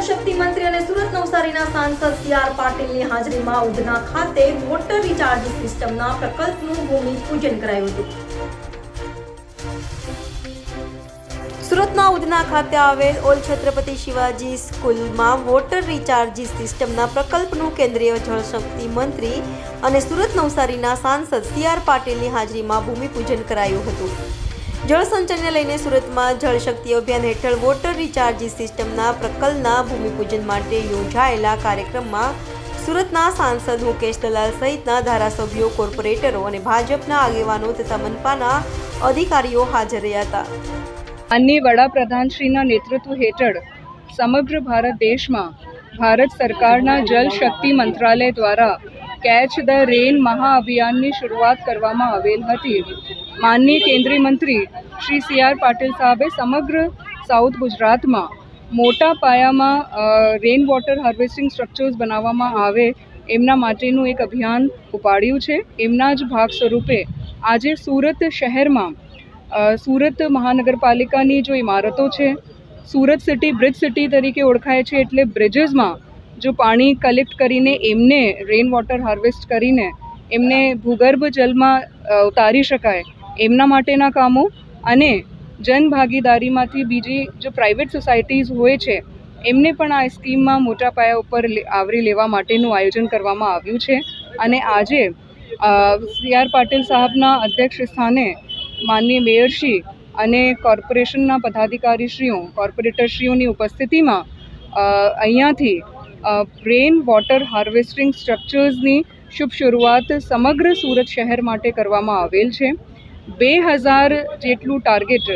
જળશક્તિ મંત્રી અને સુરત નવસારીના સાંસદ CR પાટીલની હાજરીમાં ઉધના ખાતે વોટર રિચાર્જ સિસ્ટમના પ્રકલ્પનું ભૂમિપૂજન કરાયું હતું। સુરતના ઉધના ખાતે આવેલ ઓલ છત્રપતિ શિવાજી સ્કૂલમાં વોટર રિચાર્જ સિસ્ટમના પ્રકલ્પનું કેન્દ્રીય જળશક્તિ મંત્રી અને સુરત નવસારીના સાંસદ CR પાટીલની હાજરીમાં ભૂમિપૂજન કરાયું હતું। જળસંચયને લઈને સુરતમાં જળશક્તિ અભિયાન હેઠળ વોટર રિચાર્જ સિસ્ટમના પ્રકલ્પના ભૂમિપૂજન માટે યોજાયેલા કાર્યક્રમમાં સુરતના સાંસદ મુકેશ દલાલ સહિતના ધારાસભ્યો, કોર્પોરેટરો અને ભાજપના આગેવાનો તથા મનપાના અધિકારીઓ હાજર રહ્યા હતા। अन्य वडाप्रधानश्रीના નેતૃત્વ હેઠળ સમગ્ર ભારત દેશમાં ભારત સરકારના જલ શક્તિ મંત્રાલય દ્વારા કેચ ધ રેન મહાઅભિયાનની શરૂઆત કરવામાં આવેલ હતી। માનનીય કેન્દ્રીય મંત્રી શ્રી CR પાટીલ સાહેબે સમગ્ર સાઉથ ગુજરાતમાં મોટા પાયામાં રેન વોટર હાર્વેસ્ટિંગ સ્ટ્રક્ચર્સ બનાવવામાં આવે એમના માટેનું એક અભિયાન ઉપાડ્યું છે। એમના જ ભાગ સ્વરૂપે આજે સુરત શહેરમાં સુરત મહાનગરપાલિકાની જો ઇમારતો છે, સુરત સિટી બ્રિજ સિટી તરીકે ઓળખાય છે, એટલે બ્રિજીસમાં જો પાણી કલેક્ટ કરીને એમને રેન વોટર હાર્વેસ્ટ કરીને એમને ભૂગર્ભ જલમાં ઉતારી શકાય એમના માટેના કામો અને જનભાગીદારીમાંથી બીજી જો પ્રાઇવેટ સોસાયટીઝ હોય છે એમને પણ આ સ્કીમમાં મોટા પાયા ઉપર આવરી લેવા માટેનું આયોજન કરવામાં આવ્યું છે। અને આજે CR પાટીલ સાહેબના અધ્યક્ષ સ્થાને માનનીય મેયરશ્રી અને કોર્પોરેશનના પદાધિકારીશ્રીઓ, કોર્પોરેટરશ્રીઓની ઉપસ્થિતિમાં અહીંયાથી રેન વોટર હાર્વેસ્ટિંગ સ્ટ્રક્ચર્સની શુભ શરૂઆત સમગ્ર સુરત શહેર માટે કરવામાં આવેલ છે। 2000 જેટલું ટાર્ગેટ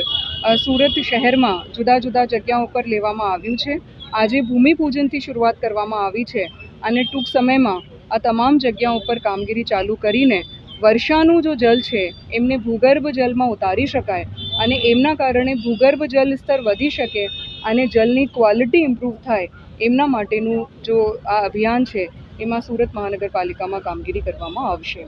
સુરત શહેરમાં જુદા જુદા જગ્યાઓ પર લેવામાં આવ્યું છે। આજે ભૂમિપૂજનથી શરૂઆત કરવામાં આવી છે અને ટૂંક સમયમાં આ તમામ જગ્યાઓ પર કામગીરી ચાલુ કરીને વર્ષાનું જો જલ છે એમને ભૂગર્ભ જલમાં ઉતારી શકાય અને એમના કારણે ભૂગર્ભ જલ સ્તર વધી શકે અને જલની ક્વોલિટી ઇમ્પ્રૂવ થાય એમના માટેનું જો આ અભિયાન છે એમાં સુરત મહાનગરપાલિકામાં કામગીરી કરવામાં આવશે।